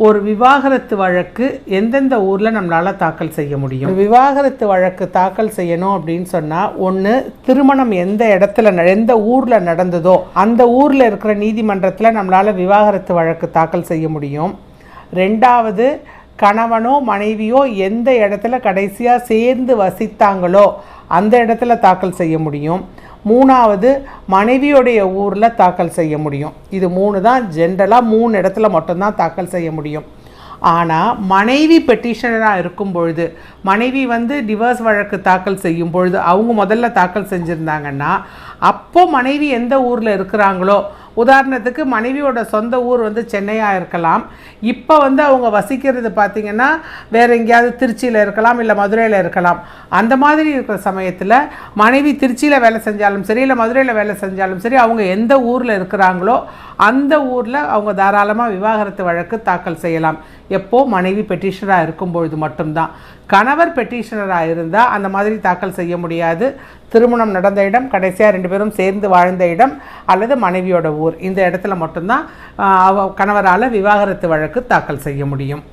ஒரு விவாகரத்து வழக்கு எந்தெந்த ஊரில் நம்மளால் தாக்கல் செய்ய முடியும்? விவாகரத்து வழக்கு தாக்கல் செய்யணும் அப்படின்னு சொன்னால், ஒன்று, திருமணம் எந்த இடத்துல எந்த ஊரில் நடந்ததோ அந்த ஊரில் இருக்கிற நீதிமன்றத்தில் நம்மளால் விவாகரத்து வழக்கு தாக்கல் செய்ய முடியும். ரெண்டாவது, கணவனோ மனைவியோ எந்த இடத்துல கடைசியாக சேர்ந்து வசித்தாங்களோ அந்த இடத்துல தாக்கல் செய்ய முடியும். மூணாவது, மனைவியோடைய ஊரில் தாக்கல் செய்ய முடியும். இது 3 தான் ஜென்ரலாக 3 இடத்துல மட்டும்தான் தாக்கல் செய்ய முடியும். ஆனால் மனைவி பெட்டிஷனராக இருக்கும் பொழுது, மனைவி டிவோர்ஸ் வழக்கு தாக்கல் செய்யும் பொழுது அவங்க முதல்ல தாக்கல் செஞ்சுருந்தாங்கன்னா, அப்போது மனைவி எந்த ஊரில் இருக்கிறாங்களோ, உதாரணத்துக்கு மனைவியோட சொந்த ஊர் சென்னையாக இருக்கலாம், இப்போ அவங்க வசிக்கிறது பார்த்திங்கன்னா வேறு எங்கேயாவது திருச்சியில் இருக்கலாம், இல்லை மதுரையில் இருக்கலாம். அந்த மாதிரி இருக்கிற சமயத்தில் மனைவி திருச்சியில் வேலை செஞ்சாலும் சரி, இல்லை மதுரையில் வேலை செஞ்சாலும் சரி, அவங்க எந்த ஊரில் இருக்கிறாங்களோ அந்த ஊரில் அவங்க தாராளமாக விவாகரத்து வழக்கு தாக்கல் செய்யலாம். எப்போது மனைவி பெட்டிஷனராக இருக்கும்பொழுது மட்டும்தான். கணவர் பெட்டிஷனராக இருந்தால் அந்த மாதிரி தாக்கல் செய்ய முடியாது. திருமணம் நடந்த இடம், கடைசியாக 2 பேரும் சேர்ந்து வாழ்ந்த இடம், அல்லது மனைவியோட ஊர், இந்த இடத்துல மட்டும்தான் கணவரால் விவாகரத்து வழக்கு தாக்கல் செய்ய முடியும்.